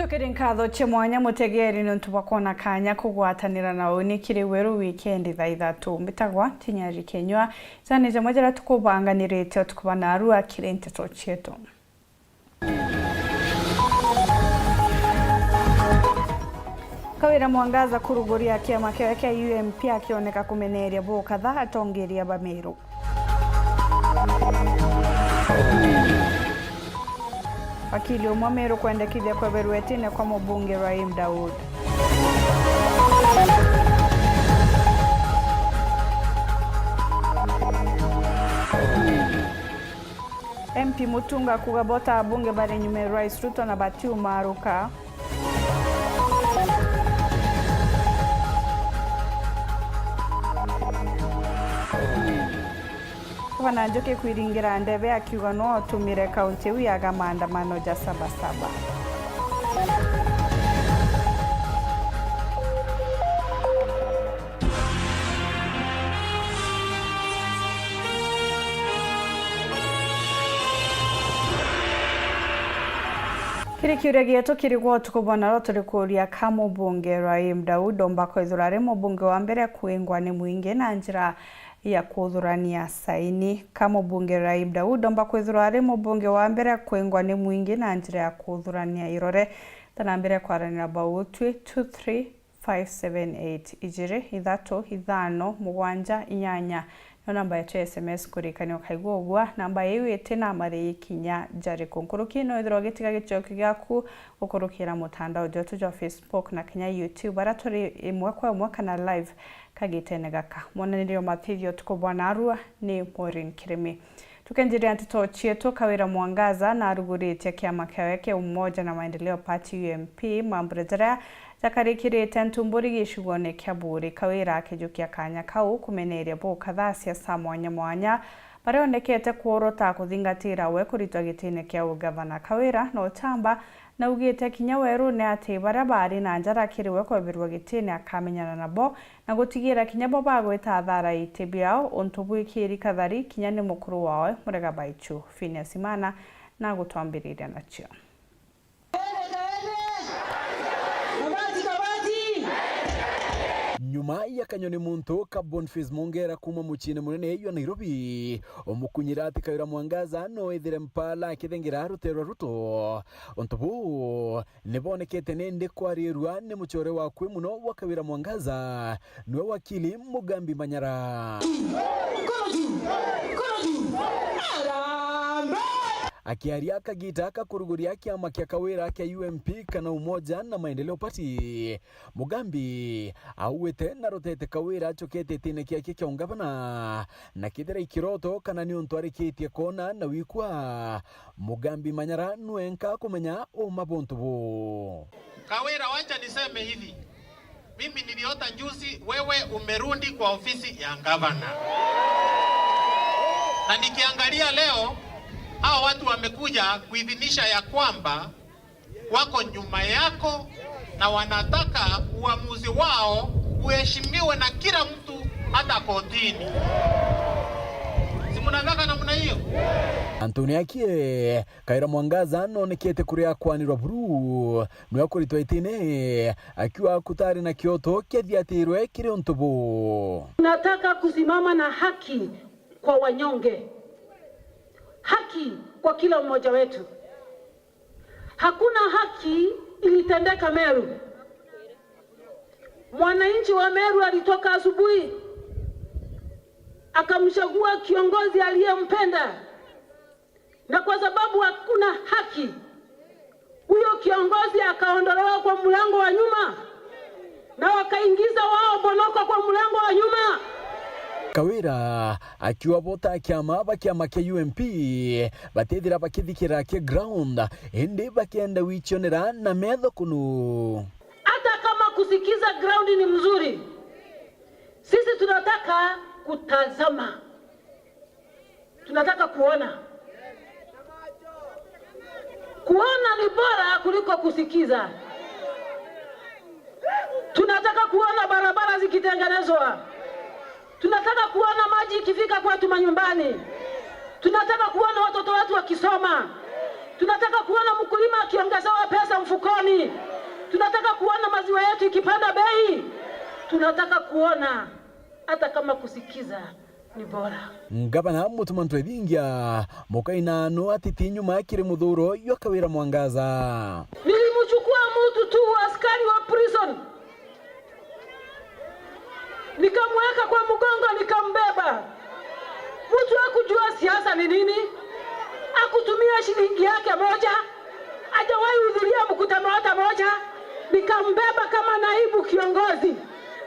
Tucokere nkatho che mwanya mutegeri nontu bakona kanya kugwatanira nawe nikiri weru weekend thaa 3 mbitagwa Tinyari Kenywa zane je mwajara tukubanganirite tukubana arua kirente tocheto Kawira Mwangaza kuruguria kiama kia UMP akioneka kumeneria bo kadhaa atongeria Bamiru. Wakili Mwamiru kuendekithia kwa Beruetine kwa mbunge Rahim Daud. MP Mutunga kugabota bunge bari nyume Rais Ruto na Batiu Maruka. Wana njoke kwiringira ndebe akiuga no atumire kaunti uyaga maandamano ja Sabasaba. Kiria gieto kirigwo tukubona ro turi kuria kamo bunge Rahim Daud ombako ithurare mu bunge wa mbere kuingwa ni muingi na njira ya kuthurania saini. Kamo bunge Rahim Daud ombako ithurare mu bunge wa mbere kuingwa ni muingi na njira ya kuthurania irore tana mbere kwaranira bautwi 23578 ijire ithato ithano mugwanja inyanya no namba ya SMS kurikanyo kaigogwa namba yewe tena mari kinya jari konkuruki no idrogetiga gichoki gyaku ukurukira mutandao joto jo Facebook na Kenya YouTube baratori imwe kwa imwe kana live kagitene gaka monanirio mathithio tukubwana arua ni Maureen Kirimi tukenjiria ntito chieto Kawira Mwangaza na aruguritie kiama kiaweke umoja na maendeleo party UMP mambrejera takarikirite ntumburi gishugone kyaburi Kawira akijukia kanya kau kumeneria bo kadhaa siasa mwanya barionekete kuorota kuthingatira we kuritwa gitine kya ugavana Kawira no tamba na ugite kinya weru ne ati barabari na njara kiriwe kwa birwa gitine akamenyana nabo na gutigira kinya bo bagweta thara itibiao ontubu ikiri kathari kinya ni mukuru wawe Murega Baichu Phineas Imana na gutwambirira nacio. Nyuma ya kanyoni muntu ka Boniface Mongera kuma muchine munene iyo Nairobi omukunyira ati Kawira Mwangaza no ithire mpala kithengira rutero ruto ontubu nebonekete nende kwarirwa ne muchore wa kwe muno wa Kawira Mwangaza niwe wakili Mugambi Manyara akiaria akagita akakuruguria kiama kia Kawira kia UMP kana umoja na maendeleo party Mugambi auwete na rotete Kawira chokete tine kia kia ungavana na kidera ikiroto kana ni ontwari kitie kona na wikwa Mugambi Manyara nuenka kumenya o mabontubu. Kawira, wacha niseme hivi, mimi niliota njuzi wewe umerundi kwa ofisi ya gavana, na nikiangalia leo hao watu wamekuja kuidhinisha ya kwamba wako nyuma yako na wanataka uamuzi wao uheshimiwe na kila mtu hata kotini. Si mnataka namna hiyo? Antoni akie Kawira Mwangaza nonekete kuria kwanirwa buru nwa kuritwa itine akiwa kutari na kioto kethiatirwe kiri ontubu. Tunataka kusimama na haki kwa wanyonge, haki kwa kila mmoja wetu. Hakuna haki ilitendeka Meru. Mwananchi wa Meru alitoka asubuhi akamchagua kiongozi aliyempenda, na kwa sababu hakuna haki huyo kiongozi akaondolewa kwa mlango wa nyuma na wakaingiza wao Bonoko kwa mlango wa nyuma. Kawira akiwa bota kiama bakiama kia UMP batethira bakithikira kia ground ende bakienda wichonera na metho kunu. Hata kama kusikiza ground ni mzuri, sisi tunataka kutazama, tunataka kuona ni bora kuliko kusikiza. Tunataka kuona barabara zikitengenezwa, tunataka kuona maji ikifika kwetu manyumbani, tunataka kuona watoto wetu wakisoma, Tunataka kuona mkulima akiongezewa pesa mfukoni. Tunataka kuona maziwa yetu ikipanda bei. Tunataka kuona hata kama kusikiza ni bora. Ngabana Mutumantu Edingia mukaina no atiti nyuma kire muthuro yo Kawira Mwangaza. Nilimchukua mtu tu askari wa prison, nikamweka kwa mgongo, nikambeba. Mtu hakujua siasa ni nini, hakutumia shilingi yake moja, hajawahi hudhuria mkutano hata moja. Nikambeba kama naibu kiongozi,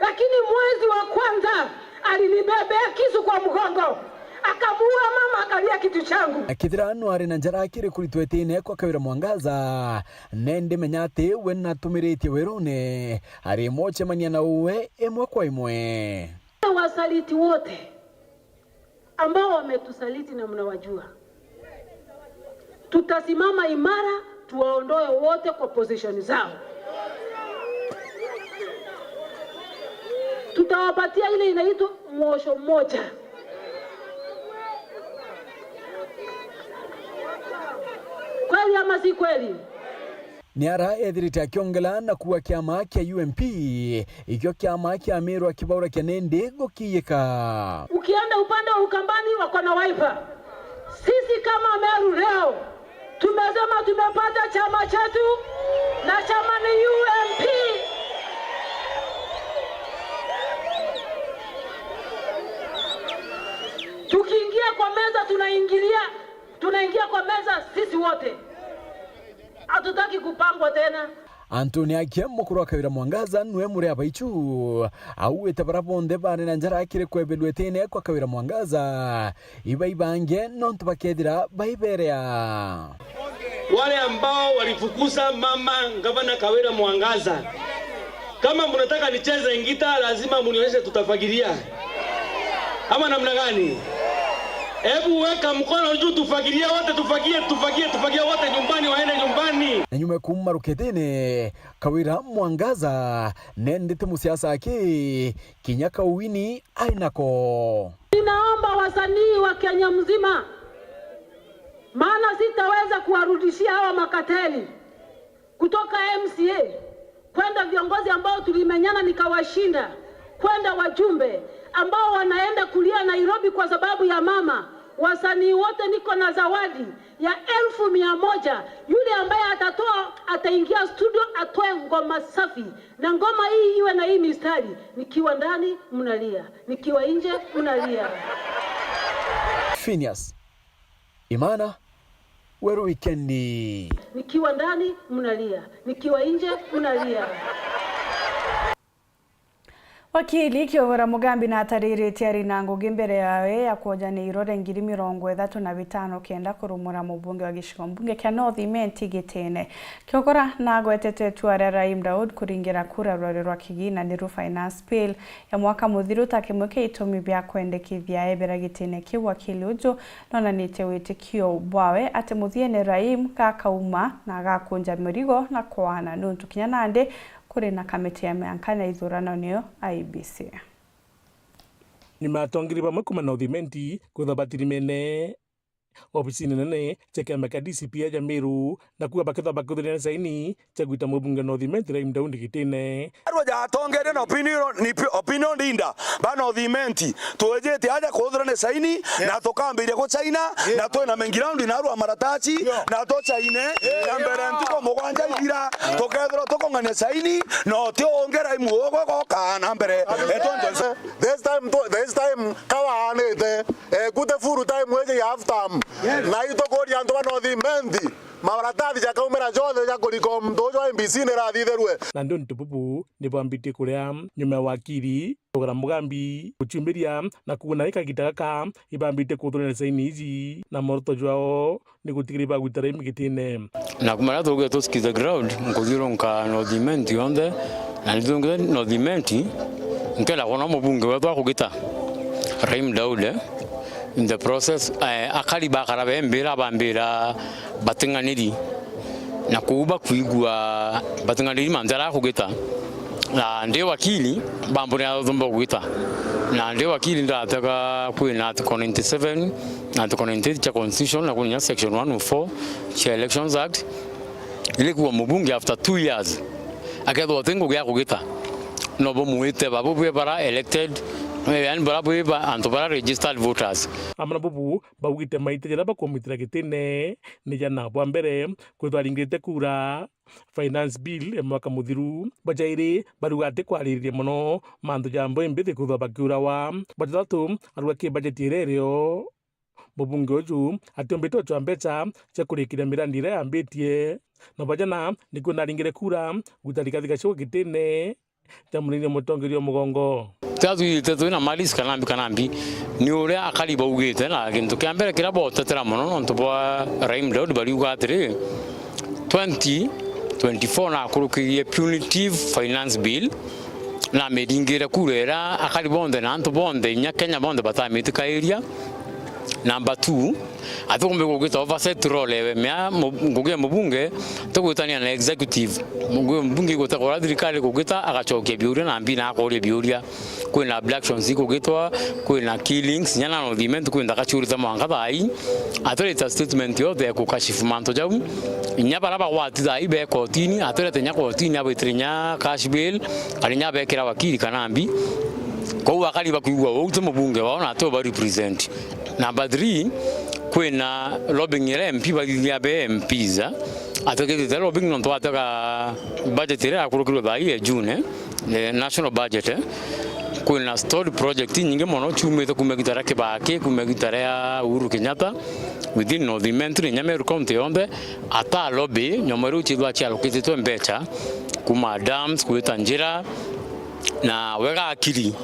lakini mwezi wa kwanza alinibebea kisu kwa mgongo, akamuua mama, akalia kitu changu. Akithirano ari na njara kire kuritwetine kwa Kawira Mwangaza nende menyate wena tumirite werone ari moche mania na uwe emwe kwa imwe. Wasaliti wote ambao wametusaliti na mnawajua, tutasimama imara, tuwaondoe wote kwa position zao. Tutawapatia ile inaitwa mwosho mmoja. Kweli ama si kweli? Niara ethirite akiongela na kuwa kiama kia UMP ikyo kiama kia Meru akibaura kia nende gukiyika. Ukienda upande wa Ukambani wako na Wiper. Sisi kama Meru leo tumesema tumepata chama chetu na chama ni UMP. Tukiingia kwa meza tunaingia kwa meza sisi wote. Hatutaki kupangwa tena. Antoni akia mukuru wa Kawira Mwangaza nwe muri abaichu auwete barabonde bane na njara akire kwebelwetene kwa Kawira Mwangaza ibaibange nonto bakethira baiberea. Wale ambao walifukuza mama gavana Kawira Mwangaza, kama mnataka nicheze ngita lazima munionyeshe, tutafagilia ama namna gani? Hebu weka mkono juu tufagilie wote, tufagie wote nyumbani, waende nyumbani. Na nyume kumaruketene Kawira Mwangaza nendete musiasa ake kinyaka uwini ainako. Ninaomba wasanii wa Kenya mzima, maana sitaweza kuwarudishia hawa makateli kutoka MCA kwenda viongozi ambao tulimenyana nikawashinda, kwenda wajumbe ambao wanaenda kulia Nairobi kwa sababu ya mama. Wasanii wote niko na zawadi ya 1,100. Yule ambaye ataingia studio atoe ngoma safi, na ngoma hii iwe na hii mistari: nikiwa ndani mnalia, nikiwa nje mnalia. Phineas Imana, Weru Wikendi. Nikiwa ndani mnalia, nikiwa nje mnalia. Wakili Kiovora Mugambi na ataririte ari na ngugi mbere yawe ya kuojana irore 35 kenda kurumura mubunge wa gicigo mbunge kia North Imenti Gitene. Kiokora na gwetete tuare Raim Daud kuringira kura rwari rwa kigina ni finance bill ya mwaka muthiru takimweke itumi bya kwendekithia ebera Gitene ki wakili ujo nona nite witikio bwawe ate muthiene Raim kakauma na gakunja mirigo na kwana nuntu kinya nande kuri na kamiti ya meankana ithurano niyo IBC. Ni matongiri bamwe kuma North Imenti kuthabatiri mene ofisi nene cheke meka DCP ya Meru na kuwa baketha bakuthirina saini chaguita mubunge North Imenti Raim Daud Gitene. Arwaja atongere na opinion linda ba North Imenti tuwejete aja kuthirina saini na tukambire ko China na to na mengiround na arwa maratachi na to China na mbere ntiko mugwanja ithira tukethira tukongane saini no ti ongera imuogo ko kana mbere etonje this time kawanete kute furu time weje ya after na ito kodi antu ba North Imenti mabaratathi ja kaumera jothe ja kuriko mdojo MBC ne rathitherwe na ndo ntupupu ni bambite kuria nyuma wakiri Kiovora Mugambi kuchumbiria na kuona ikagitaka ibambite kuthurana saini izi na moroto jwao ni gutigiriba gwitara Gitene na kumara tuge tusikiza ground nguziro nka North Imenti yonde na nizungwe North Imenti nkela kona mubunge wetu akugita Raim Daud in the process akali bakara bembera bambera batenganiri na kuba kuigwa batenganiri manzara kugeta na ndi wakili bambuni athomba gwita na ndi wakili ndataka kwina article 97 na article 98 cha constitution na kunya section 104 cha elections act ile kuwa mubunge after 2 years akethwo tengo gya kugita no bo muite babu bwe bara elected yani bara bwe ba anto bara registered voters amana bubu baugite maite jara bakomitira gitine ni jana bwa mbere kwitwaringite kura finance bill mwaka muthiru bajaire barugate kwariririe muno mandu jambo imbithi kuthwa bakura wa batatu aruga ki budget irerio mubunge uju atombetwo chwa mbeca cha kurikira mirandi ira ambitie no bajana niko naringire kura gutarikathika cyo gitine tamuringe mutongerio mugongo tatu na malis kanambi ni uria akali baugite na gintu kiambere kira botetera muno nto bwa Raim Daud bariuga atiri 2024 na kurukirie punitive finance bill na medingira kurera akali bonde na nto bonde nya Kenya bonde batamitika area. Number 2, athombe kugita oversight role mea ngugia mubunge tugutania na executive mubunge gutakora thirikari kugita agachokia biuria na mbina akore biuria kwina black shons kugitwa kwina killings nyana no diment kwina kachurita mwanga thai atoleta statement yothe kukashifu manto jau inya baraba wati thai be kotini atoleta nya kotini abitrinya cash bill alinya bekira wakili kanambi kwa akali bakuigwa wote mubunge waona atoba represent. Number 3, kwina lobbying ile MP bagigia be MPs atokete lobbying no twataka budget ile akurukiro thai June national budget kwina story project nyingi mono chumete kumegitara kibake kumegitara ya Uhuru Kenyatta within North Imentry Nyameru County onde ata lobby nyomeru chidwa cha allocated mbecha kuma dams kuita njira na wega akili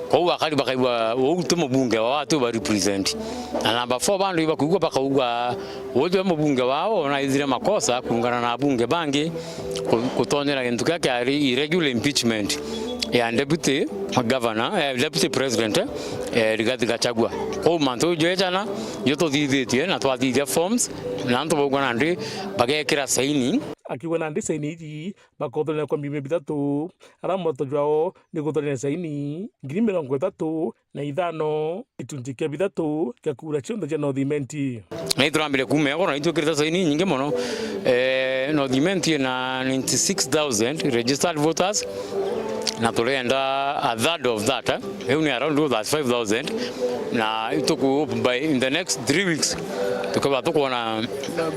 kwa akali bakaiwa wote mubunge wa watu ba represent na number 4 bandu ibakugwa bakauga wote mubunge wao na izire makosa kuungana na bunge bangi kutonyera kintu kyake ari irregular impeachment ya deputy governor deputy president Rigathi Gachagua kwa manto jechana yoto thithitie na twathithia forms na nto bogwana ndi bagekira saini akiwa na ndisa iniji bakothana kwa mimi bitatu ara moto jwao ni guthana saini 35 itunjike bitatu kakura chonda cha North Imenti na iturambire kumego na itukirita saini nyingi mono North Imenti na 96,000 registered voters na tulenda a third of that ni around 5,000 na ituku by in the next 3 weeks tukaba tukona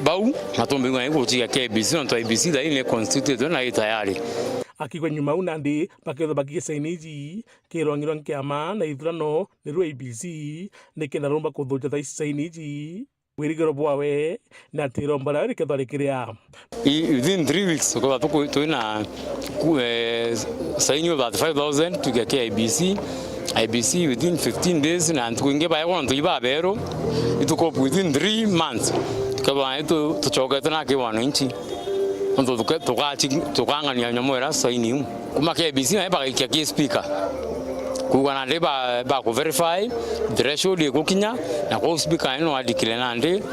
bau na tumbinga iko chia KBC na IBC da ile constituted na tayari akigwa nyuma unandi baketho bakie sainiji kirongiro nkiama na ithurano ni ru IBC nikena romba kuthuja tha sainiji wirigero bwawe na tirombara riketharikiria within 3 weeks tukaba tuina saini about 5,000 to get IBC within 15 days na tuinge ba yon tuiba bero ituko within 3 months kaba ito tuchoketa na kiwano nchi ndo tukangania nyamwera saini kuma IBC na ba kia speaker kuwana leba ba ku verify threshold kukinya na kwa speaker ino adikile nande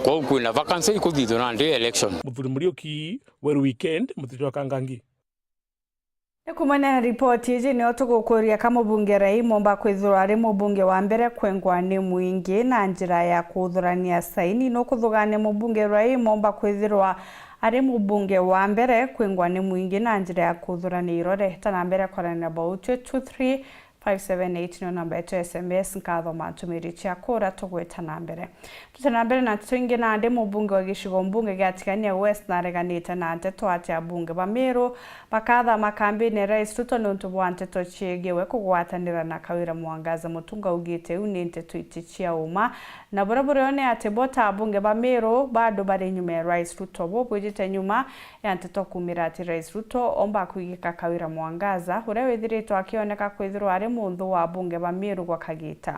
kwa kuna vacancy ikudito nande election muthuri murioki weru weekend mutitwa kangangi Kumana ripoti iji ni otugukuria kama bunge Raim omba kwithura ari mubunge wa mbere kwengwane muingi na njira ya kuthurania saini no kuthugane mubunge Raim omba kwithirwa ari mubunge wa mbere kwengwane muingi na njira ya kuthurania irore tana mbere korana about 23578 no namba ya SMS nkatho matumiri chia kura tugweta na mbere tutana mbere na tuingi na ande mubunge wa gishigo mbunge gatikania West na reganite na nteto atia bunge ba Meru bakatha makambini Rais Ruto nuntu bwa nteto chiegewe kugwatanira na Kawira Mwangaza mutunga ugite uni nteto itichia uma na burabure one ate bota bunge ba Meru bado bari nyuma ya Rais Ruto bo bwejite nyuma ya nteto kumira ati Rais Ruto omba kuigika Kawira Mwangaza urewe thiritwa akioneka kwithirwa ari mundu wa bunge ba Meru gwa Kagite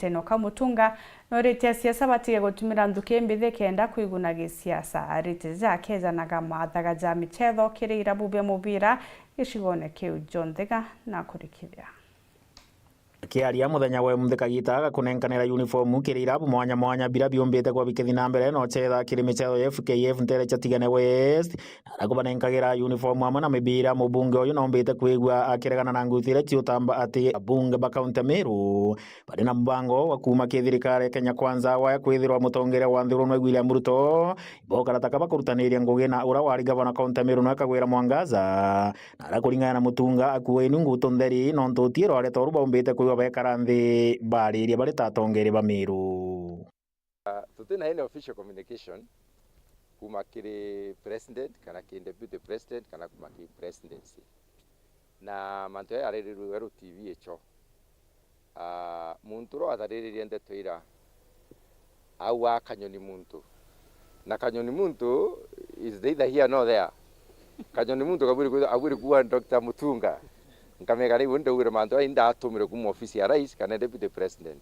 no kamutunga no retia siasa batige gutumira nduke mbithe kenda kuiguna gisiasa arite zake zanaga mathaga ja michetho kirira bube mubira gicigone kiu John Thega na kurikiria kiaria muthenya we mthikagita agakunenkanira uniform kiri irabu mwanya mwanya bila biombete kwa bikithi na mbere no chetha kiri michezo ya FKF ntere chatigane West arakubanenkagira uniform amwe na mibira mubunge uyu nombete kwigwa akiregana na ngutire ciutamba ati abunge ba kaunti Meru bari na mbango wa kuma kithirikare Kenya Kwanza wa kwithirwa mutongere wa Nthurunwa William Ruto iboka rataka bakurutaniria ngugi na ura wari gavana kaunti Meru no akagwira Mwangaza na arakuringana na mutunga akuwe ni nguto ntheri no ntutiro are toru bombete kwigwa bekaranthi bariria bari tatongere ba Meru. Tutina any official communication kuma kiri president kana ki deputy president kana kuma ki presidency na manto ya rero TV echo muntu ro atariririe ndeto ira awa kanyoni muntu na kanyoni muntu is either here nor there. Kanyoni muntu kaburi kuwa Dr. Mutunga nkamega ri wende ure manto inda atumire kuma ofisi ya rais kana deputy president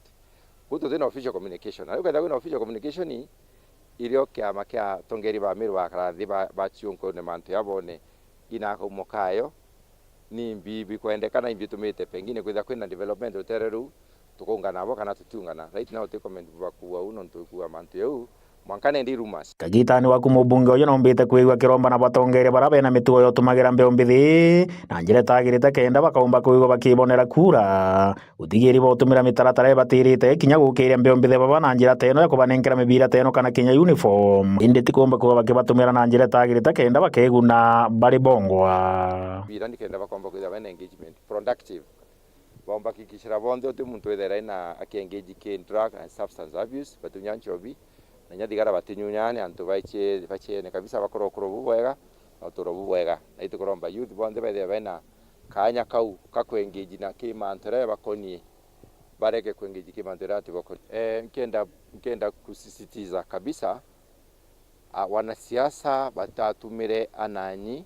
kuto tena official communication ayo kada kuna official communication ni irio kiama kia tongeri ba Meru bakarathi ba chiunko ne manto yabone ina ko mokayo ni mbibi kwendekana imbi tumite pengine kwina development utereru tukungana abo kana tutungana right now te comment bakuwa uno ntukuwa manto yau mwankane ndi rumors kagitani waku mubunge uyu nombite kwigwa kiromba na batongere barabe na mitugo yo tumagira mbeo mbithi na njire tagirite kenda bakaumba kwigwa bakibonera kura utigiri botumira mitaratara batirite kinya gukire mbeo mbithi baba na njira teno ya kubanenkera mibira teno kana kinya uniform indi tikomba kuba bakibatumira na njire tagirite kenda bakeguna bari bongwa bira ndikenda bakomba kwitha bene engagement productive bomba kikishira bonde ote muntu wethera ina akiengage in drug and substance abuse batunyanchobi na nyathigara batinyunyane antu bache ne kabisa bakorokoro bubwega otoro bubwega na itukoromba youth bonde bethe bena kanya kau kakwengeji na kimantere bakoni bareke kwengeji kimantere ati bakoni nkenda kusisitiza kabisa wanasiasa batatumire ananyi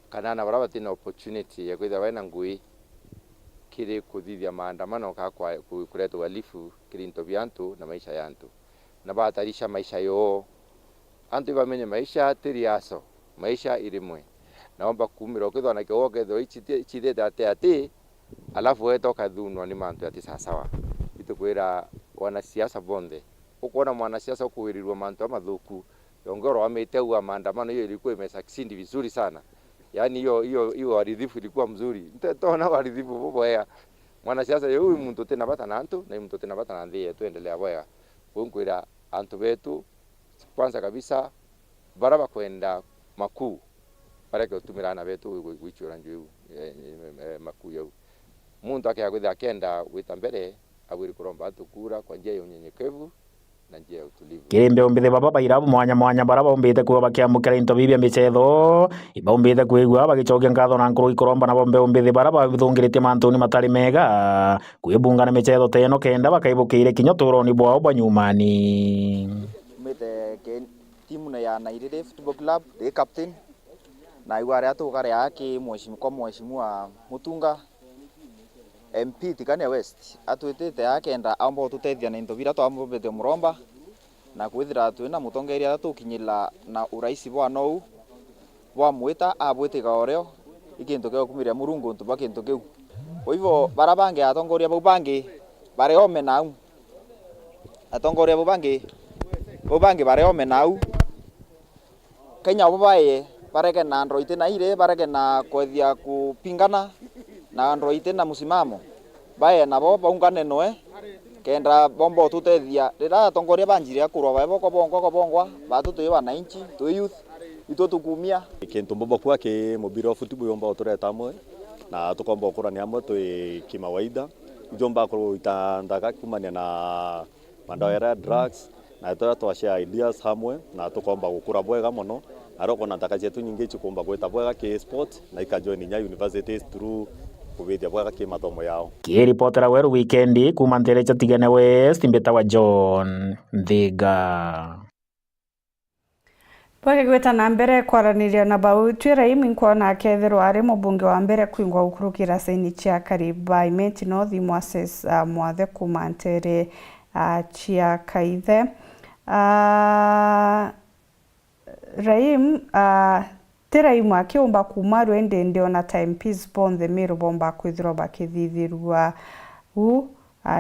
kanana barabati na opportunity ya kwitha bena ngui kiri kuthithia maandamano kakwa kuletu walifu kirinto byantu na maisha yantu na batarisha maisha yo antu bamenye maisha tiriaso maisha irimwe naomba kumiro kwithwa na kioge tho ichithete ati alafu wetoka thunwa ni mantu ati sasawa itukwira wanasiasa bonde ukuona mwanasiasa ukuwirirwa mantu amathuku yongoro ameteua maandamano hiyo ilikuwa imesucceed vizuri sana yani hiyo waridhifu ilikuwa mzuri tona waridhifu boboya mwanasiasa huyu mtu tena bata na antu na mtu tena bata na ndie tuendelea boya kunkwira antu betu kwanza kabisa baraba kwenda makuu baraka utumirana betu wichura nju makuu yau muntu akyakwitha akenda wita mbere abwiri kuromba atukura kwa njia ya unyenyekevu na njia ya utulivu kirimbe ombithe baba bairabu mwanya mwanya baraba ombite kuba bakiamukira into bibia michetho iba ombite kwigwa bagichokia ngatho na nkuru ikoromba na bombe ombithe baraba bithungirite mantuni matari mega kwibungana michetho teno kenda bakaibukire kinyo turoni bwao banyumani mite timu na ya Nairire Football Club the captain na iware atukare yake mheshimiwa Mutunga MP Tikania West atwitite yakenda ambo tutethia na indovira twamumbete muromba na kwithira twina mutongeria atukinyila na uraisi bwa nou bwa mwita abwitika oreo ikintu kyo kumiria murungu ntuba kintu kiu oivo barabange atongoria bubangi bareome nau atongoria bubangi bareome nau Kenya bubaye bareke na androite na ire bareke na kwethia kupingana na androite na musimamo bae na bo baungane noe kenda bombo tutethia rira tongoria banjire akurwa bae boko bongwa batutu wananchi tu youth ito tukumia kintu bombo kwa ke mobiro football yomba otoreta amwe na tukomba okora ni amwe tu kimawaida njomba ko itandaka kumania na mandawa ya drugs na twashare ideas hamwe na tukomba gukura bwega muno aroko na taka zetu nyingi chikomba gweta bwega ke sport na ikajoin nya universities through kubithia bwega ki mathomo yao kiripotera weru weekend kuma ntere chatigane West mbeta wa John Thiga Pweke gweta na mbere kwaraniria na bau twira imi nkwona akethero ari mubunge wa mbere kwingwa ukurukira saini chia kariba imenti North Moses mwathe kuma ntere chia kaithe Raim Teraimu akiomba kuma rwende ona time peace bond the Meru bomba kwithirwa bakithithirwa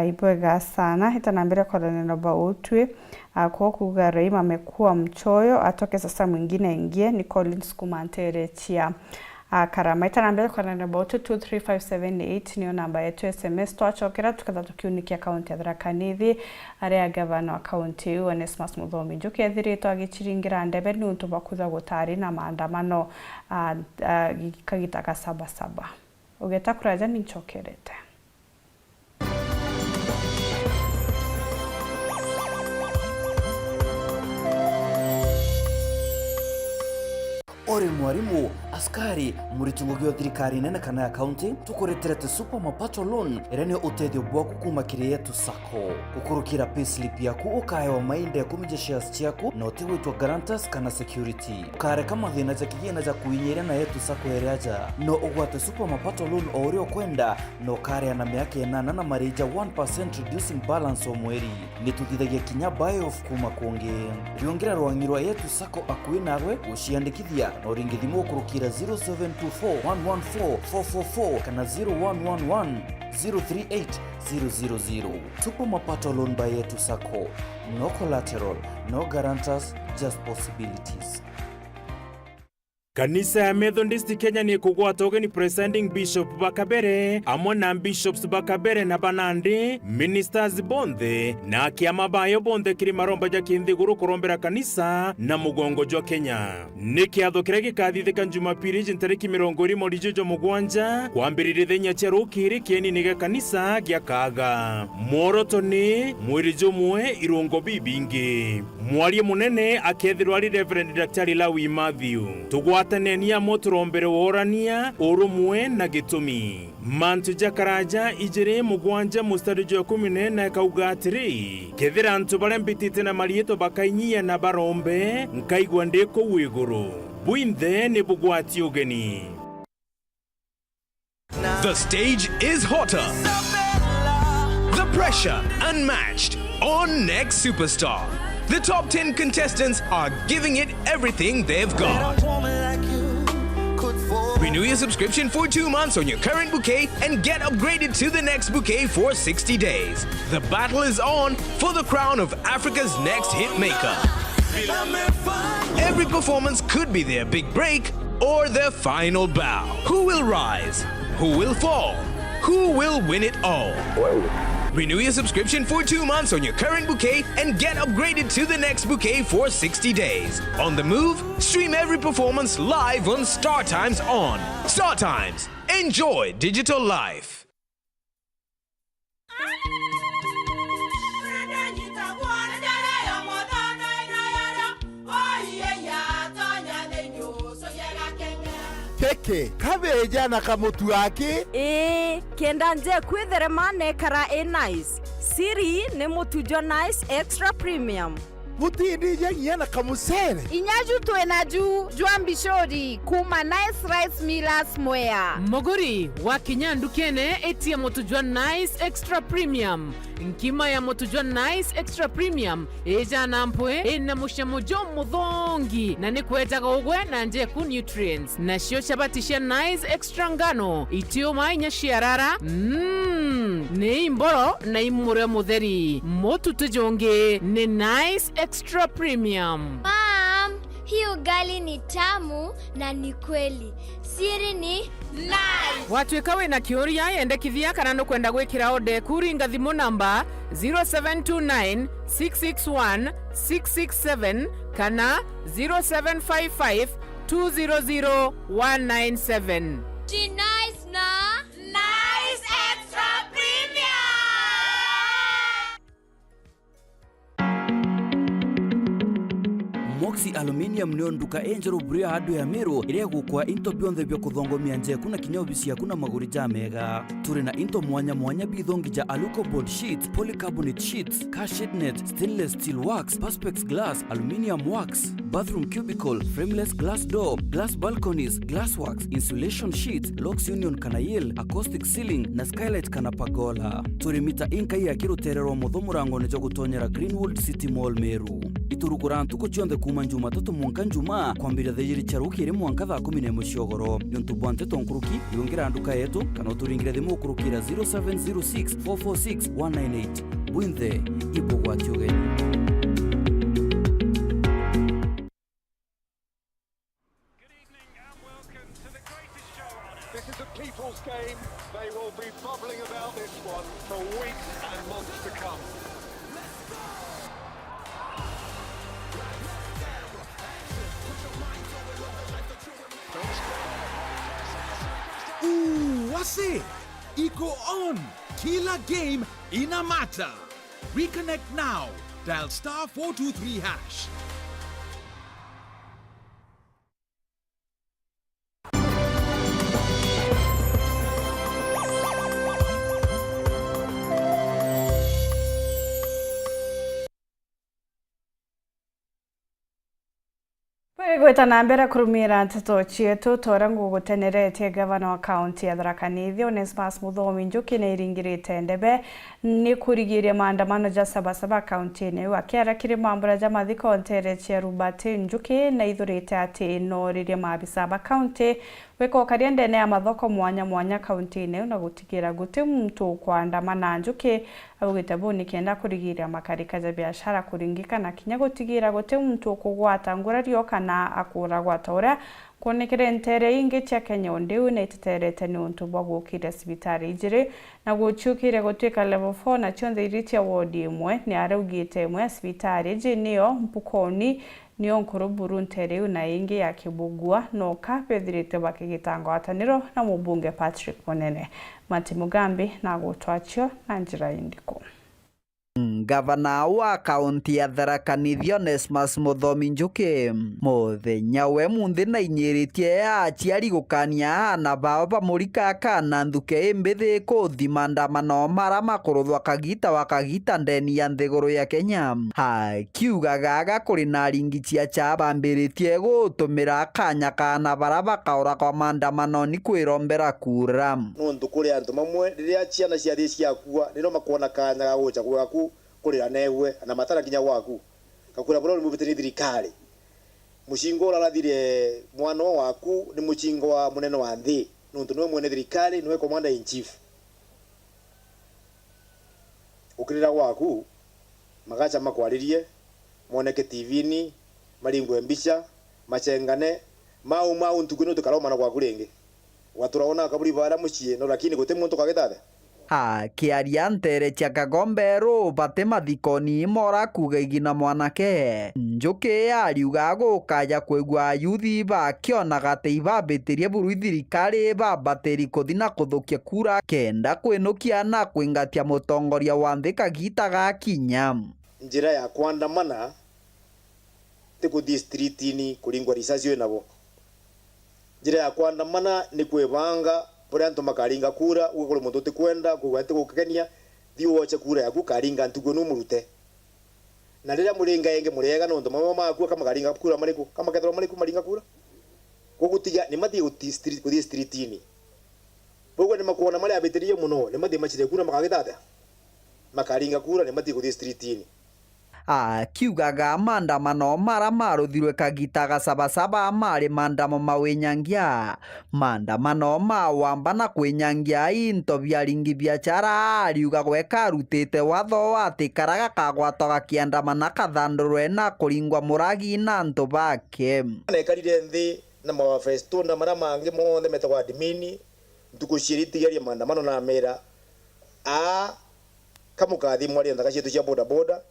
ibwega sana itanambira kwa neno bautwe kwa kuga Raima amekuwa mchoyo atoke sasa mwingine ingie ni Collins Kumantere chia Karama itanambira kwa neno bautwe 23578 niyo namba yetu SMS twachokera tukaza tukiunikia akaunti ya Tharaka Nithi aria gavana wa kaunti Onesmus Muthomi Njuki athiritwo agichiringira ndebe ni untu bakuza gutari na maandamano kagita Sabasaba ugeta kuraja ni nchokerete Ore mwarimu askari muritungugio thirikari nene kana ya county tukureterete super mapato loan irene uteithio bwaku kuma kire yetu sako kukurukira payslip yaku ukaewa mainde kumije shares chiaku na utiwitwa guarantors kana security kare kama thina ja kigina ja kuinyira na yetu sako ereaja no ugwate super mapato loan ori okwenda no kare na miaka 8 na marija 1% reducing balance o mweri nitutithagia kinya buy off kuma kuonge riongera rwangirwa yetu sako akuwi nawe uciandikithia no ringithimo kurukira 0724114444 kana 0111038000 Super mapato loan by yetu sako no collateral no guarantors just possibilities. Kanisa ya Methodist Kenya ni kugwata ugeni presiding bishop Bakabere amwe na bishops Bakabere na Banandi ministers bonthe na kiama bayo bonthe kiri maromba ja kinthiguru kurombera kanisa na mugongo jwa Kenya ni kiatho kiria gikathithika Jumapili jintariki 27 kwambirire thenya cia rukiri kieni niga kanisa gya Kaga mworoto ni mwiri jumwe irungo bibingi mwarie munene akethirwa ari Reverend Dr. Lawi Matthew tugwatanenia moturombere worania urumwe na gitumi mantu jakaraja ijire mugwanja mustari jo 10 na kauga atiri kethira antu bare mbitite na marieto bakainyia na barombe nkaigwa ndiko wiguru bwinthe ni bugwati ugeni. The stage is hotter. The pressure unmatched on Next Superstar. The top 10 contestants are giving it everything they've got. Renew your subscription for 2 months on your current bouquet and get upgraded to the next bouquet for 60 days. The battle is on for the crown of Africa's next hit maker. Every performance could be their big break or their final bow. Who will rise? Who will fall? Who will win it all? Renew your subscription for 2 months on your current bouquet and get upgraded to the next bouquet for 60 days. On the move, stream every performance live on Star Times on. Star Times. Enjoy digital life. Keke, kabeja na kamutu wake? Kenda nje kwitherema nekara nice. Siri ni mutujo nice extra premium. Mutindi nyenye na kamusere. Inyaju tuenaju juambishori kuma nice rice millers mwea. Mogori wa kinyandu kene eti ya motujwa nice extra premium. Nkima ya motujwa nice extra premium eja nampwe ena mushamojo mudhongi na nikweta ugwe na njeku nutrients na shio chabatisha nice extra ngano itio mainya shiarara ne imboro na imure mutheri motu tujonge ne nice extra premium. Mom, hii ugali ni tamu na ni kweli. Siri ni nice. Watu ikawe na kioria yendekithia kana no kwenda gwikira ode kuringa thimu namba 0729 661 667 kana 0755 200 197. Ji nice na nice extra premium. Moxie Aluminium nio nduka enjero buria hadu ya Meru iria gukwa into bionthe byo kuthongomia nje kuna kinya obisi yakuna maguri ja mega turi na into mwanya bithongi ja aluko board sheets, polycarbonate sheets, car shade net, stainless steel wax, perspex glass, aluminium wax, bathroom cubicle, frameless glass door, glass balconies, glass wax, insulation sheets, locks union kanayel, acoustic ceiling na skylight kana pagola. Turi mita inka ya kiruterero muthomurango nejo gutonyera Greenwood City Mall Meru. Iturugura ntuko chionde kuma Jumatatu Jumatatu mwanka njuma kwambira thejiri charukire mwanka thaa 10 mushogoro yontu bwante tonkuruki yongira nduka yetu kana uturingire thimu kurukira 0706 446 198 bwinthe ibogwa tiogeni. This is a people's game. They will be bubbling about this one for weeks and months to come. What's it? Iko on. Kila game ina mata. Reconnect now. Dial *423#. Gweta na mbere kurumira nteto chietu tora ngugutenerete gavana wa kaunti ya Tharaka Nithi Onesmus Muthomi Njuki ni iringirite ndebe ni kurigiria maandamano ja Sabasaba kaunti-ini akiara kiri mambura ja mathiko nterechia Robert Njuki na ithurite ati no riria maabisa ba kaunti weko karia ndene ya mathoko mwanya mwanya kaunti-ini na gutigira guti muntu kuandamana. Njuki augite buni kenda kurigiria makarika ja biashara kuringika na kinya gutigira guti muntu kugwata ngurario kana akura gwata uria kuonekere ntere ingi cia Kenya undiu na iteterete ni untu bwa gukire cibitari ijiri na guchukire gutwika level 4 na chonde iritia ward imwe ni araugite imwe cibitari iji niyo Mpukoni niyo Nkuruburu ntere na ingi ya Kibugua no kapethirite bakigitango ataniro na mubunge Patrick Munene. Mati Mugambi na gutwachio na njira indiko. Gavana wa kaunti ya Tharaka Nithi Onesmus Muthomi Njuki muthenya we munthi na inyiritie ya aciari gukania na baba murika kana nthuke imbithi kuthi maandamano mara makuruthwa kagita wakagita ndeni ya nthiguru ya Kenya akiugaga kuri na aringicia cha bambiritie gutumira kanya kana bara bakaura kwa maandamano ni kwirombera kura nundu kuri antu mamwe riria ciana ciathi ciakua niro makuona kanya ga gucha gwaku kurira newe na matara kinya waku kakura bro mu bitini thirikari mushingo urathire mwana waku ni mushingo wa munene wa nthi nundu niwe mwene thirikari niwe commander in chief ukirira waku magacha makwaririe moneke TV-ni maringwe mbica machengane mau ntukuno tukaroma gwaku ringi waturaona kaburi bara mucie no lakini gute muntu kagethathe kiaria ntere cia Kagomberu bate mathikoni mora kuga igina mwanake Njuki ariuga gukaya kwigua yuthi bakionaga ati ibambitirie buru thirikari babateri kuthina kuthukia kura kenda kwinukia na kwingatia mutongoria wa nthi kagita gakinya njira ya kuandamana ti kuthi street-ini kuringwa risasi nabo njira ya kuandamana ni kwibanga bora antu makaringa kura ugukore muntu tikwenda kugwate gukenia thiwoche kura yaku karinga ntugo no murute na rira muringa yenge murega no ndo mama maku kama karinga kura mariku kama kethro mariku maringa kura gugutiga ni mathi guti street-ini bogwe ni makuona mari abitirie muno ni mathi machire kura makagitata makaringa kura ni mathi guti street-ini akiugaga maandamano mara maruthirwe kagita Sabasaba mari maandamo mawinyangia maandamano mawamba na kwinyangia into byaringi biachara ariuga gweka rutite watho ati karaga kagwatoga kiandamana kathandurwe na kuringwa muragi na ntu bake nekarire nthi na mawafesto na mara mangi monthe metagwa admini ntukushiritigaria maandamano na mera kamukathi mwari ndaka cietu cia boda boda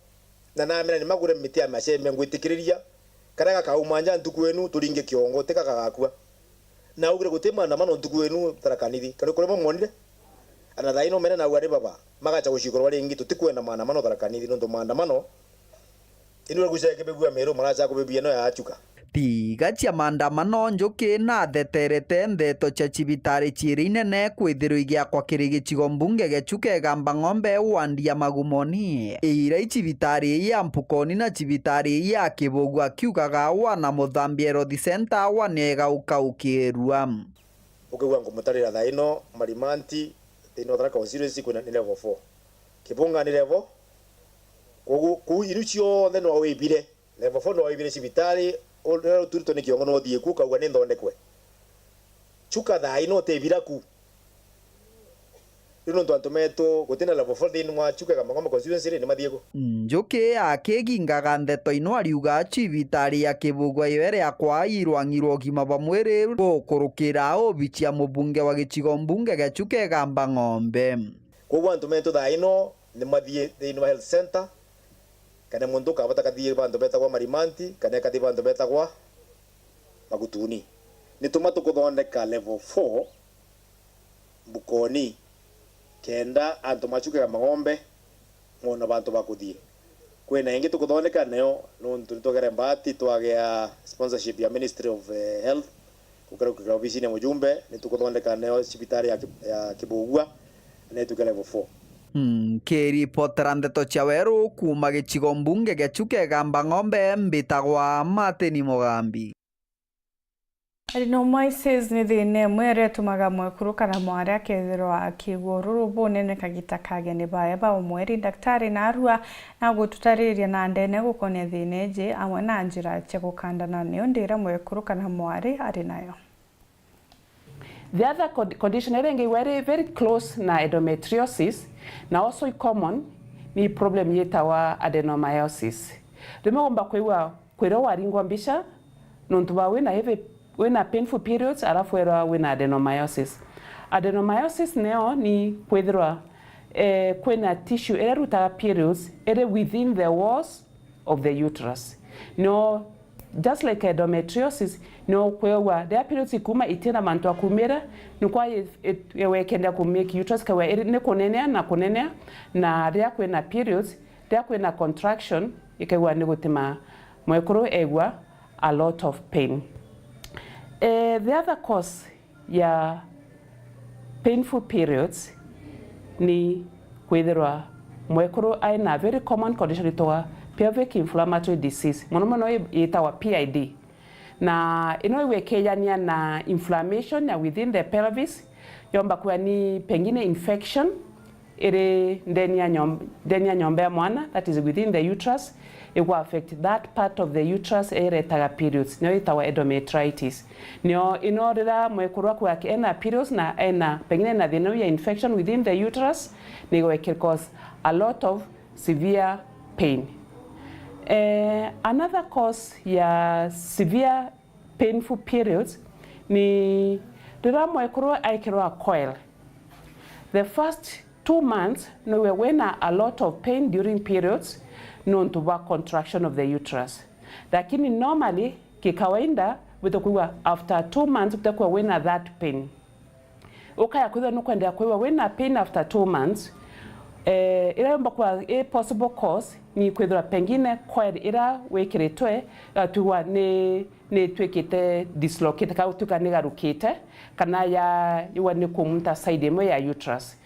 na namena ni magure miti ya machembe ngwitikiriria karaga kaumanja ntukwenu turinge kiongo tekagakua na ugire gutema maandamano ntukwenu Tharaka Nithi kana kure monire ana thaino mena na wari baba magacha gushikoro ringi tutikwenda maandamano Tharaka Nithi ndo maandamano inu gushake begua mero maracha kubebia no ya achuka tiga cia maandamano Njuki na theterete ntheto cia cibitari ciiri nene kwithirwo igiakwa kiri gicigo mbunge gechuke gamba ng'ombe wandia magumoni ira cibitari ya Mpukoni na cibitari ya Kibugua akiugaga wana muthambia Health Center wanega ukaukirua ukigwa ngumutarira thaino marimanti ino Tharaka constituency kuna ni level 4 Kibunga ni level ku irucio theno wibire level 4 no wibire cibitari ora turito ni kiongo no thie ku kauga ni ndondekwe chuka thai no te viraku rino ntwantumeto gutina level 4 ni mwa chuka kama ngoma constituency ni mathiego Njuki akigingaga ndeto ino ariuga civitari ya Kibugwa iwere akwa irwangirwo gima bamwere gukurukira obici ya mubunge wa gicigo mbunge gachuke gamba ng'ombe kogwa ntumeto thai no ni mathie thini wa health center kana mundu kabata kathie bandu betagwa marimanti kana kathie bandu betagwa magutuni ni tumato kuthondeka level 4 Bukoni kenda antu machuke kama ng'ombe mona bantu bakuthie kwena ingi tukuthondeka nayo nuntu tugere mbati twagea sponsorship ya Ministry of Health kukara kwa ofisi ya mjumbe ni tukuthondeka nayo hospitali ya Kibugwa na tukale level 4 kiripotera ndeto cia weru kuma gicigo mbunge gachuke gamba ng'ombe mbitagwa Mateni Mugambi Arino Moises ni thine mwere tumaga mwekuru kana mware akethirwa akigururu bunene kagita kage ni bae ba umweri daktari na arua na gututariria na ndene gukonia thine je amwe na njira cia gukandana ni ndira mwekuru kana mware ari nayo. The other condition is very close na endometriosis na also common ni problem yetawa adenomyosis. Remember kwira waringwa mbisha nontuba wina painful periods alafu wina adenomyosis. Adenomyosis neo ni kwithirwa kwina tissue eruta periods within the walls of the uterus. No, just like endometriosis no kwewa there periods ikuma itina mantu akumira nukwa yewekenda kumake uterus kwa ne kunenea na ria kwina periods ria kwina contraction ikewa ni gutima mwekuru egwa a lot of pain. The other cause ya painful periods ni kwithirwa mwekuru aina very common condition itoa pelvic inflammatory disease mono itawa PID na iwekeyania na inflammation ya within the pelvis yomba kwa ni pengine infection ere ndani ya nyombe ya mwana that is within the uterus. It will affect that part of the uterus taga periods nyo itawa endometritis nyo inorira mwekuru kwa ena periods na ena pengine na thina ya infection within the uterus ni can cause a lot of severe pain. Another cause ya severe painful periods ni rira mwekuru aikirwa coil. The first 2 months no we wena a lot of pain during periods known to work contraction of the uterus. Lakini normally kikawaida witakuwa after 2 months utakuwa wena that pain. Ukaya kuza nukwenda kwa wena pain after 2 months. Ila mbakwa possible cause ni kwethra pengine coil ira wekiretwe tuwa ne twekite dislocate ka utuka negarukite kana ya iwa ne kumunta side mo ya uterus.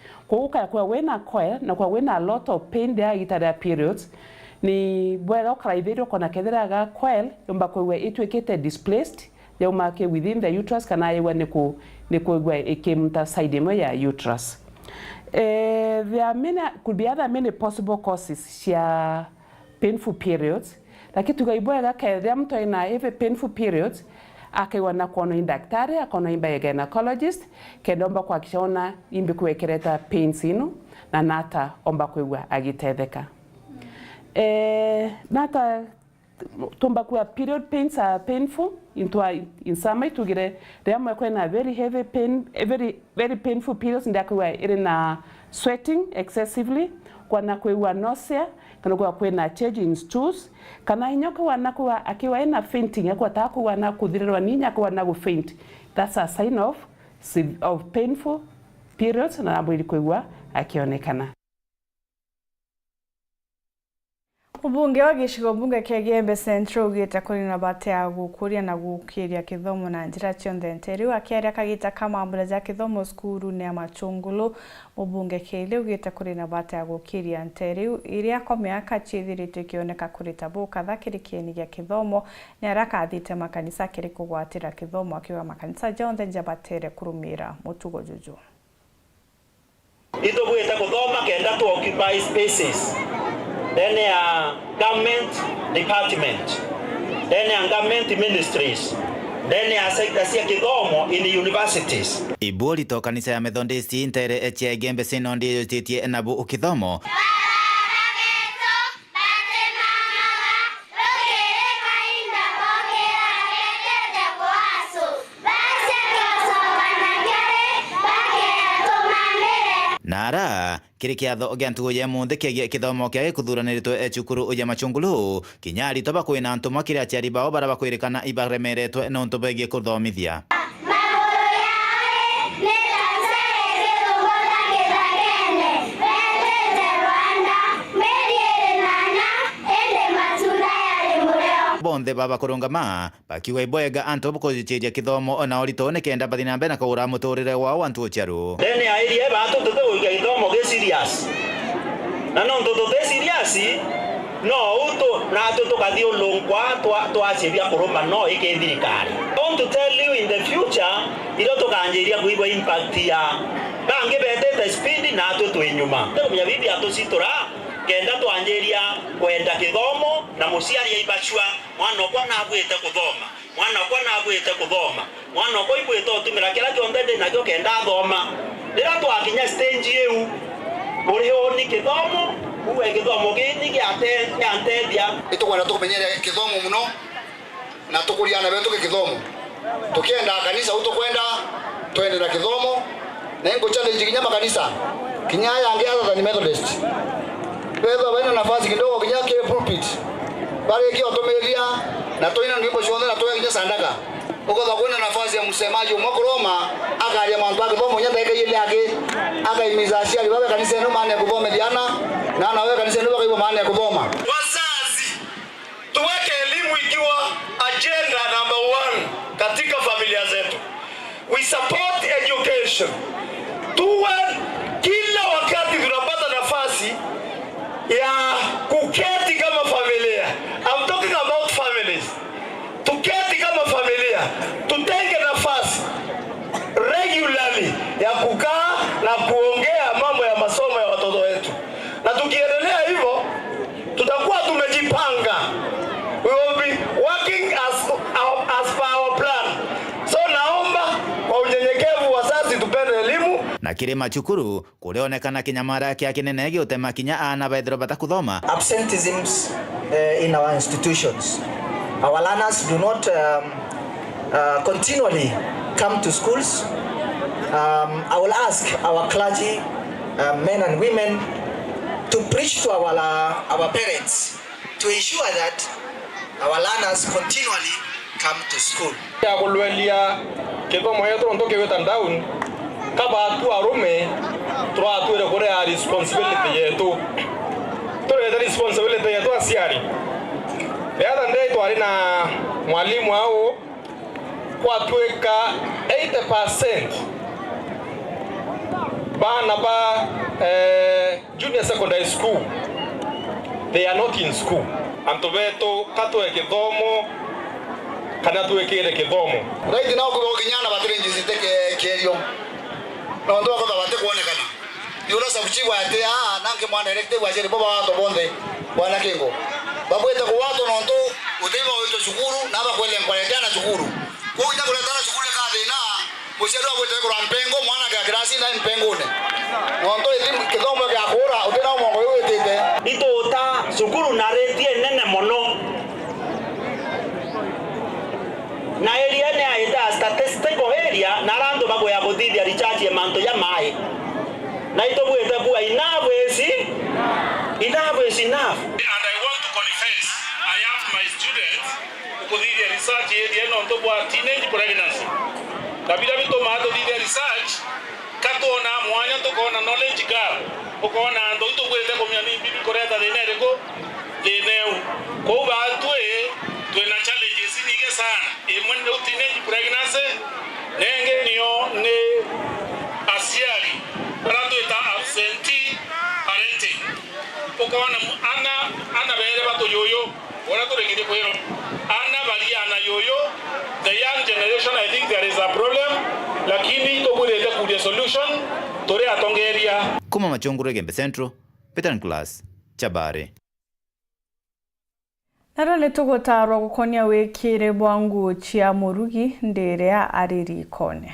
Kwa wena coil na kwa wena a lot of pain there itara periods ni bwera kraidero kona kethera ga coil yomba kwa itwekite displaced yauma ke within the uterus kana iwa ne ku ekemta side mo ya uterus. There are could be other many possible causes ya painful periods. Lakini tukaiboya kaethia mtu ina every painful periods akiwa na kuona daktari akona imba gynecologist kedomba kwa kishaona imbi kuwekereta pains ino na nata omba kuigwa agitetheka. Nata tomba kwa period pains are painful in some tugire remwe kwena very heavy pain very painful periods ndakwa irina sweating excessively kwa kwa nausea kana kwa kwena change in stools kana inyoka wanakuwa akiwa ina fainting yakwa taku wana kudhirirwa ninya kwa na faint. That's a sign of painful periods na abuli kwa akionekana. Ubunge wa gicigo mbunge kia Gembe Central ugite kuri na bate ya gukuria na gukiria kithomo na njira cionthe nteri akiaria kagita kama mbura ja kithomo skuru ne amachungulu ubunge kile ugite kuri na bate ya gukiria nteri iria kwa miaka chithirite kioneka kuri tabuka thakiri kieni gia kithomo ni arakathite makanisa kiri kugwatira kithomo akiwa makanisa jonthe jabatere kurumira mutugo juju ito gwita kuthoma kenda to occupy spaces then government department ndene ya government ministries, ndene ya sekta cia kithomo in universities. Ibuli to kanisa ya Methodist intere eche gembe sino ndiyo titie nabu ukithomo. Nara kiri kiatho gyantu ya munde kege kithomo kya kuthuranirito ecukuru uya machungulu kinyari toba kwina ntuma kiri aciari bao bara bakwirikana ibaremeretwe no ntobege kuthomithia bonde baba kurungama bakiwa ibwega anto bukojiria kithomo ona orito ne kenda bathina mbena kugura muturire wao antu ocharu ndene airie bantu tutuiga kithomo ge serious na no tutu serious no uto na tutu kathio longwa twacibia kuruma no ikithirikari. I want to tell you in the future ilo tukanjiria kuigwa impact ya bangi betete speed na tutu inyuma tumya bibi atucitura kenda twanjiria kwenda kithomo na muciari aibachwa mwana kwa na agwite kuthoma mwana kwa ibwite otumira kira kionde na kyo kenda thoma ndira twakinya stage eu uriho ni kithomo uwe kithomo gini gyateithia itukwenda tukumenyere kithomo muno na tukuriana betu kithomo tukienda kanisa utokwenda twende na kithomo na ngo challenge kinyama kanisa kinyaya angeanza ni Methodist wewe wana nafasi kidogo kinyake pulpit bali kio tomelia na toina ndipo shonda na toya kinya sandaka ukoza kuona nafasi ya msemaji wa Roma akalia mambo yake bomo nyanda yake ile yake akaimiza asia baba kanisa ndio maana ya kuvoma diana na wewe kanisa ndio kwa maana ya kuvoma. Wazazi tuweke elimu ikiwa agenda number 1 katika familia zetu. We support education. Tuwe kila wakati tunapata nafasi ya kuketi kama familia. I'm talking about families. Tuketi kama familia, tutenge nafasi regularly ya kukaa na kuongea mambo ya masomo ya watoto wetu. Na tukiendelea hivyo, tutakuwa tumejipanga. We will be working as per our plan. So naomba kwa unyenyekevu wazazi tupende elimu. Na kire machukuru kurionekana kinyamara kya kinene giutema kinya ana baithiro batakuthoma. Absenteeisms in our institutions. Our learners do not continually come to schools. I will ask our clergy, men and women, to preach to our parents to ensure that our learners continually come to school. Ya kulwelia kithomo yetu ntoke wetandaun kaba tu arume tu ile kore ya responsibility yetu. Tore responsibility yetu asiari. Yada ndai twari na mwalimu hao kwa tuweka 80% bana ba junior secondary school they are not in school. Antobeto katwe kithomo kana tuwekere kithomo. Right now kwa kinyana batire njiziteke kerio. Na ndo kwa bate kuonekana. Yura sabuchiwa ate nange mwana elective wajeri baba wato bonde bwana kingo. Babweta kwa watu nonto utema wito shukuru na aba kwele mkwaletea na shukuru. Kwa hiyo kuleta na shukuru kazi na mshero wito kwa mpengo mwana ga grasi na mpengone. Nonto elimu kidomo ya kura utena mongo wewe tete. Ito ta shukuru na retie nene mono. Na eliene aida statistical area na rando bago ya bodidi ya recharge manto ya mai. Na ito bweta kwa enough is enough. And I want to confess, I have my students who did the research here on top of teenage pregnancy. Kabila bito mato did the research, katona mwanya to kona knowledge gap. Ukona ndo ito bweta kwa mimi bibi koreta de nereko de neu. Ko ba tue na challenges nige sana. E mwendo teenage pregnancy nenge niyo ne asiari. Rando eta absentee parenting. Ukona ana bere bato yoyo wala to regide ko yero ana bali ana yoyo. The young generation, I think there is a problem, lakini to kuleta kudia solution tore atongeria kuma machunguru Gembe Central Peter Class Chabare. Naro nitugutarwa gukonia wikire bwangu chia murugi nderea ariri kone.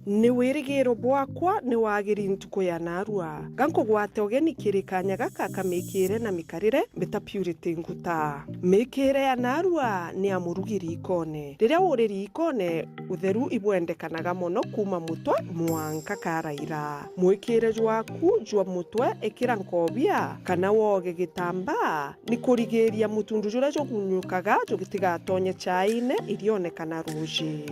Ni wirigiro bwakwa ni wagiri ntuko ya narua ganko gwate ogeni kirikanya gaka kamikire na mikarire beta purity nguta mikire ya narua ni amurugiri ikone riria uriri ikone utheru ibwendekanaga muno kuma mutwe mwanka karaira mwikire jwaku jwa mutwe ikira nkobia kana woge gitamba ni kurigiria mutundu jura jo kunyukaga jo gitigatonye chaine irionekana ruji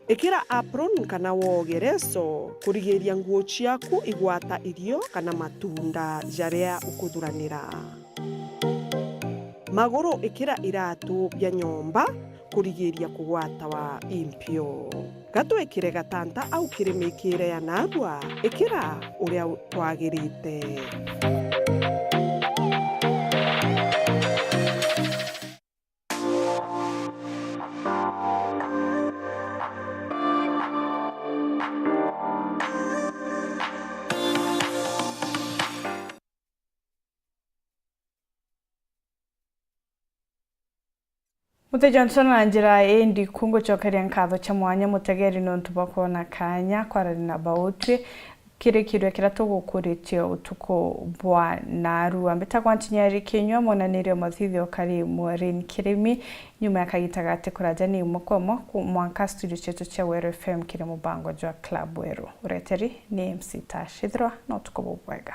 ikira apron kana wogereso kurigiria nguo ciaku igwata irio kana matunda jaria ukuthuranira maguru ikira iratu bya nyomba kurigiria kugwata wa impio gato ikire gatanta au kirimikire ya narua ikira uria twagirite. Mute Johnson na njira endi kungo chokeria nkatho cha mwanya mutegeri no ntubako na kanya kwarari na bautwe kirekirwe kiratugukuritie utuko bwa narua mbeta kwantinyari kinywa monanirio mathithio kari Maureen Kirimi nyuma ya kagitagate kurajani umukomo ku mwanka studio chetu cha Wero FM kire mubango jwa club Wero ureteri ni MC Tashidro no tuko bwega.